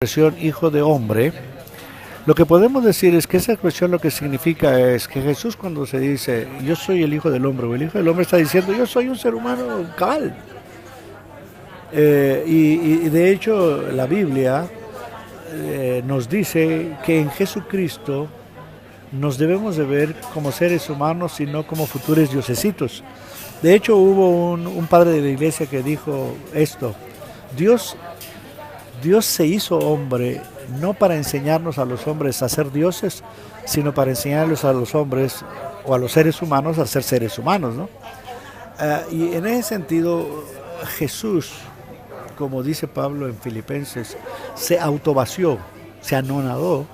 expresión hijo de hombre, lo que podemos decir es que esa expresión lo que significa es que Jesús cuando se dice yo soy el hijo del hombre o el hijo del hombre está diciendo yo soy un ser humano cabal. Y de hecho la Biblia nos dice que en Jesucristo nos debemos de ver como seres humanos y no como futuros diosesitos. De hecho hubo un padre de la iglesia que dijo esto: Dios se hizo hombre no para enseñarnos a los hombres a ser dioses, sino para enseñarlos a los hombres o a los seres humanos a ser seres humanos, ¿no? Y en ese sentido, Jesús, como dice Pablo en Filipenses, se autovació, se anonadó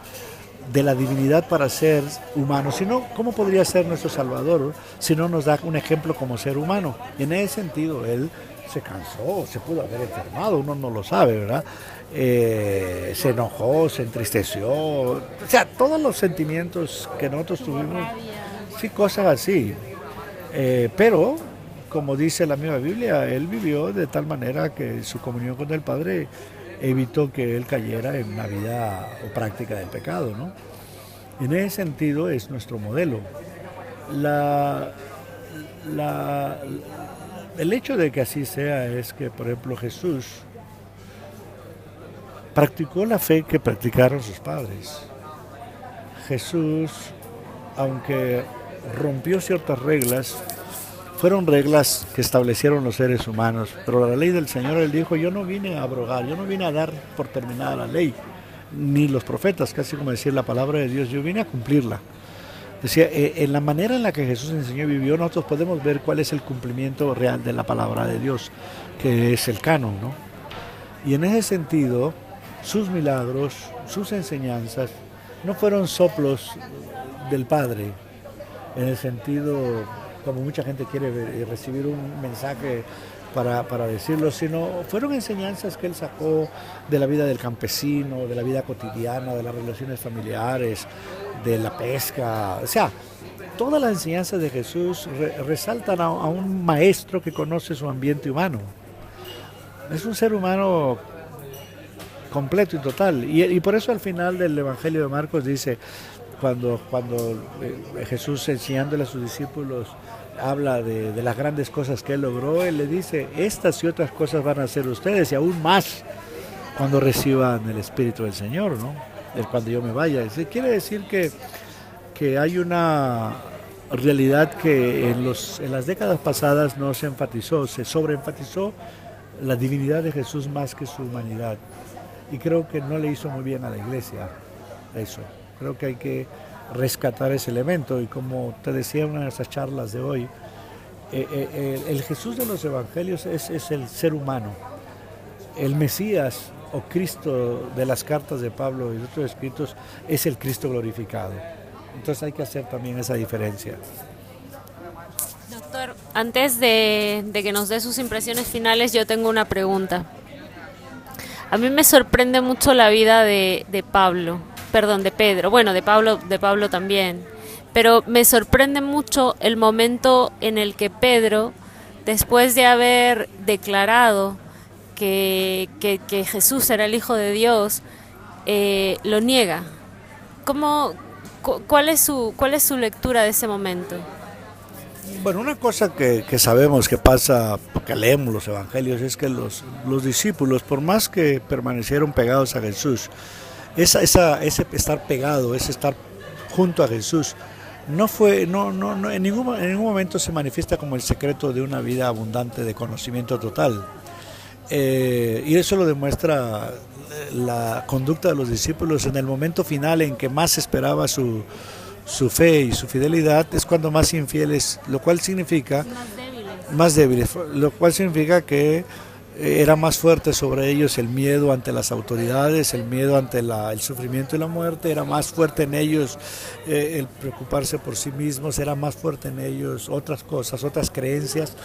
de la divinidad para ser humano. Si no, ¿cómo podría ser nuestro Salvador si no nos da un ejemplo como ser humano? Y en ese sentido, Él se cansó, se pudo haber enfermado, uno no lo sabe, ¿verdad? Se enojó, se entristeció, o sea, todos los sentimientos que nosotros tuvimos, sí, cosas así. Pero, como dice la misma Biblia, Él vivió de tal manera que su comunión con el Padre evitó que Él cayera en una vida o práctica del pecado, ¿no? En ese sentido es nuestro modelo. La, la, el hecho de que así sea es que, por ejemplo, Jesús practicó la fe que practicaron sus padres. Jesús, aunque rompió ciertas reglas, fueron reglas que establecieron los seres humanos, pero la ley del Señor, Él dijo, yo no vine a abrogar, yo no vine a dar por terminada la ley, ni los profetas, casi como decir la palabra de Dios, yo vine a cumplirla. Decía, en la manera en la que Jesús enseñó y vivió, nosotros podemos ver cuál es el cumplimiento real de la palabra de Dios, que es el canon, ¿no? Y en ese sentido, sus milagros, sus enseñanzas, no fueron soplos del Padre, en el sentido, como mucha gente quiere recibir un mensaje para decirlo, sino fueron enseñanzas que Él sacó de la vida del campesino, de la vida cotidiana, de las relaciones familiares, de la pesca. O sea, todas las enseñanzas de Jesús resaltan a un maestro que conoce su ambiente humano. Es un ser humano completo y total. Y por eso al final del Evangelio de Marcos dice, cuando Jesús enseñándole a sus discípulos habla de las grandes cosas que Él logró, Él le dice, estas y otras cosas van a hacer ustedes y aún más cuando reciban el Espíritu del Señor, ¿no? Cuando yo me vaya. Quiere decir que hay una realidad que en las décadas pasadas no se enfatizó, se sobreenfatizó la divinidad de Jesús más que su humanidad. Y creo que no le hizo muy bien a la iglesia eso. Creo que hay que rescatar ese elemento y como te decía en una de nuestras charlas de hoy, el Jesús de los evangelios es el ser humano. El Mesías o Cristo de las cartas de Pablo y de otros escritos es el Cristo glorificado. Entonces hay que hacer también esa diferencia. Doctor, antes de que nos dé sus impresiones finales, yo tengo una pregunta. A mí me sorprende mucho la vida de Pablo, perdón, de Pedro, bueno, de Pablo también, pero me sorprende mucho el momento en el que Pedro, después de haber declarado que Jesús era el Hijo de Dios, lo niega. ¿Cuál es su lectura de ese momento? Bueno, una cosa que sabemos que pasa, porque leemos los evangelios, es que los discípulos, por más que permanecieron pegados a Jesús, ese estar pegado, ese estar junto a Jesús, en ningún momento se manifiesta como el secreto de una vida abundante de conocimiento total. Y eso lo demuestra la conducta de los discípulos en el momento final en que más esperaba su fe y su fidelidad, es cuando más infieles, lo cual significa más débiles, lo cual significa que era más fuerte sobre ellos el miedo ante las autoridades, el miedo ante el sufrimiento y la muerte, era más fuerte en ellos el preocuparse por sí mismos, era más fuerte en ellos otras cosas, otras creencias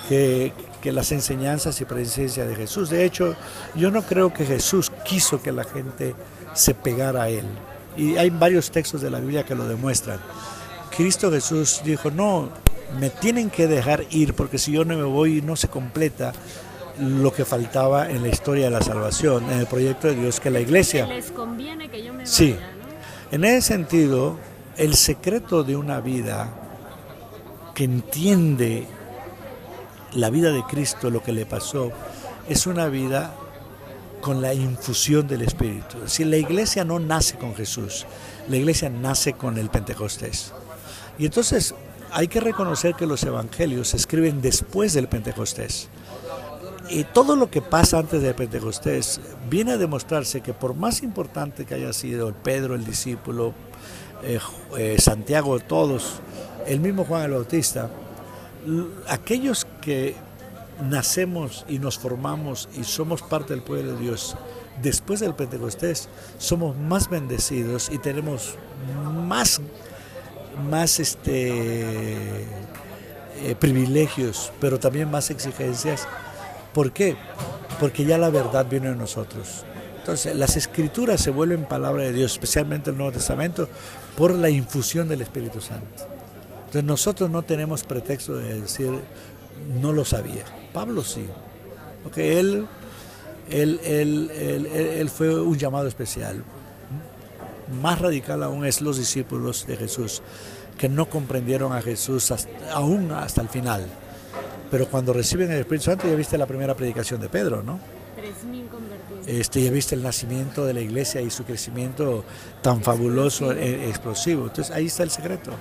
que las enseñanzas y presencia de Jesús. De hecho, yo no creo que Jesús quiso que la gente se pegara a Él. Y hay varios textos de la Biblia que lo demuestran. Cristo Jesús dijo, no, me tienen que dejar ir porque si yo no me voy no se completa lo que faltaba en la historia de la salvación, en el proyecto de Dios, que la iglesia... Les conviene que yo me vaya, Sí, ¿no? en ese sentido, el secreto de una vida que entiende la vida de Cristo, lo que le pasó, es una vida con la infusión del Espíritu. Si la iglesia no nace con Jesús, la iglesia nace con el Pentecostés. Y entonces hay que reconocer que los evangelios se escriben después del Pentecostés. Y todo lo que pasa antes del Pentecostés viene a demostrarse que por más importante que haya sido Pedro, el discípulo, Santiago, todos, el mismo Juan el Bautista, aquellos que nacemos y nos formamos y somos parte del pueblo de Dios después del Pentecostés, somos más bendecidos y tenemos más privilegios, pero también más exigencias. ¿Por qué? Porque ya la verdad viene de nosotros. Entonces, las escrituras se vuelven palabra de Dios, especialmente el Nuevo Testamento, por la infusión del Espíritu Santo. Entonces, nosotros no tenemos pretexto de decir, no lo sabía. Pablo sí, porque él fue un llamado especial. Más radical aún es los discípulos de Jesús, que no comprendieron a Jesús aún hasta el final. Pero cuando reciben el Espíritu Santo, ya viste la primera predicación de Pedro, ¿no? 3.000 convertidos. Ya viste el nacimiento de la iglesia y su crecimiento tan fabuloso, explosivo. Entonces ahí está el secreto.